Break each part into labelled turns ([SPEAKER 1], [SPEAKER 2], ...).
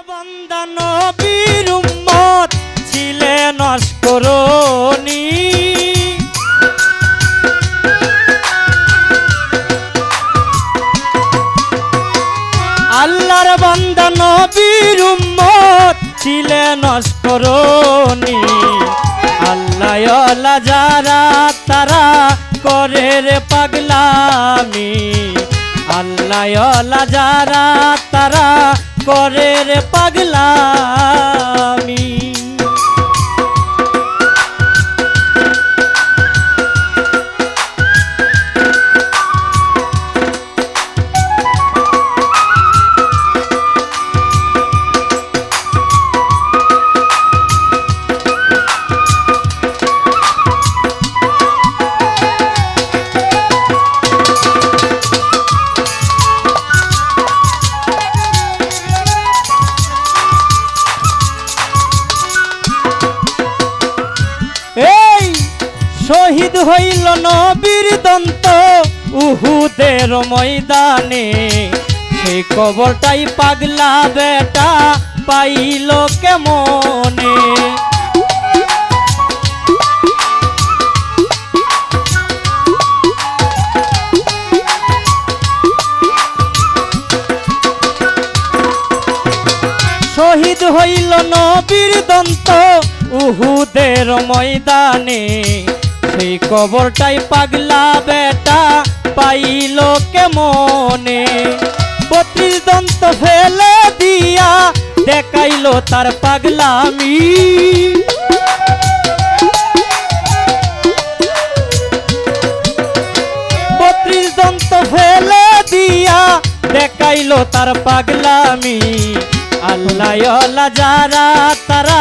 [SPEAKER 1] বান্দা নবীর উম্মত ছিলেন অস্করণী। আল্লাহর বান্দা নবীর উম্মত ছিলেন অস্করণী। আল্লাহ যারা তারা করে রে পাগলামি। আল্লাহ যারা তারা করে রে পাগলামি। শহীদ হইল নবীর দন্ত উহুদের ময়দানে। সেই কবরটাই পাগলা বেটা পাইল কেমনে। শহীদ হইল নবীর দন্ত উহুদের ময়দানে। সেই কবরটাই পাগলা বেটা পাইল কেমনে। 32 দন্ত ফেলে দিয়া দেখাইল তার পাগলামি। 32 দন্ত ফেলে দিয়া দেখাইল তার পাগলামি। আল্লাহ যারা তারা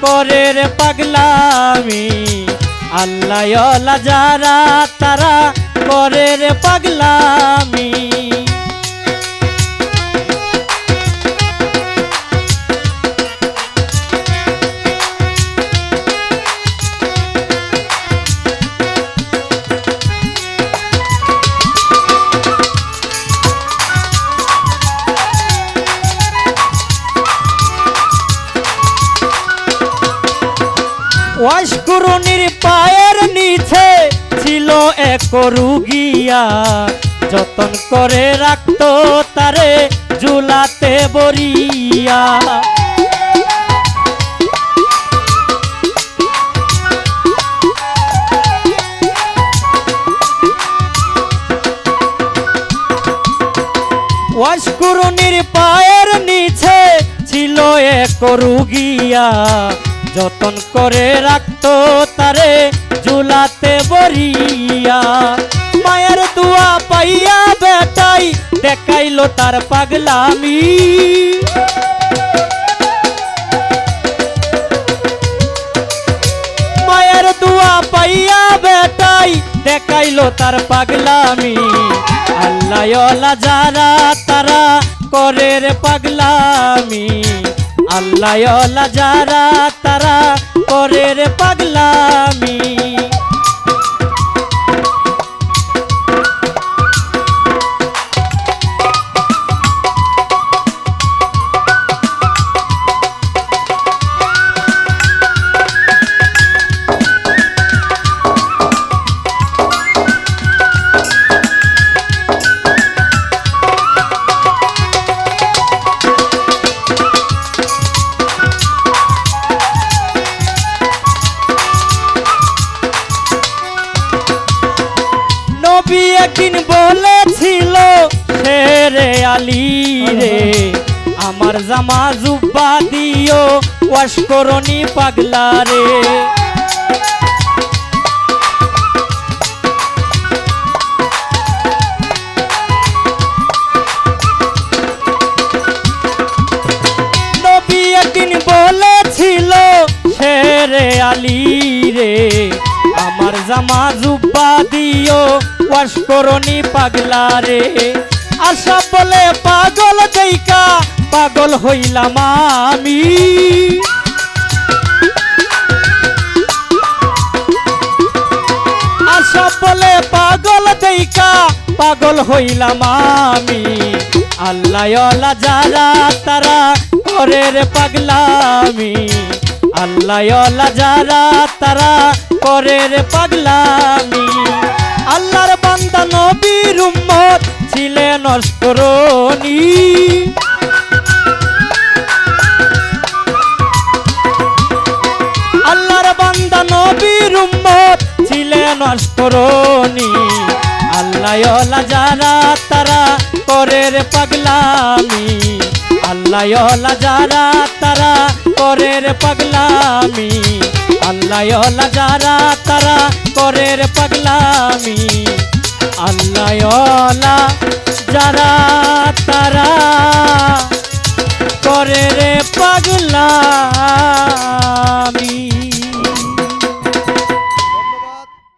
[SPEAKER 1] করে রে পাগলামি। আল্লাহ যারা তারা করে রে পাগলামি। অস্করণীর পায়ের নিচে ছিল এক রুগিয়া। যতন করে রাখতো তারে ঝুলাতে বরিয়া। অস্করণীর পায়ের নিচে ছিল এক রুগিয়া। যতন করে রাখতো তারে ঝুলাতে বরিয়া। মায়ের দোয়া পাইয়া বেটাই দেখাইল তার পাগলামি। মায়ের দোয়া পাইয়া বেটাই দেখাইল তার পাগলামি। আল্লাহ যারা তারা করে রে পাগলামি। আল্লাহ যারা তারা করে রে পাগলামি। নবী একদিন বলেছিল শেরে আলী রে আমার জামা জুব্বা দিও অস্করণী পাগলা রে। নবী একদিন বলেছিল শেরে আলী রে আমার জামা জুব্বা দিও অস্করণী পাগলা রে। আশা বলে পাগল দেইকা পাগল হইলাম আমি। আশা বলে পাগল দেইকা পাগল হইলাম আমি। আল্লাহওয়ালা যারা তারা করে রে পাগলামি, আল্লাহওয়ালা যারা তারা করে রে পাগলামি। আল্লাহর বান্দা নবীর উম্মত ছিলেন অস্করণী, আল্লাহর বান্দা নবীর উম্মত ছিলেন অস্করণী। আল্লাহওয়ালা যারা তারা করে রে পাগলামি, আল্লাহওয়ালা যারা তারা করে রে পাগলামি, আল্লাহওয়ালা যারা তারা করে রে পাগলামি, আল্লাহওয়ালা যারা তারা করে রে পাগলামি।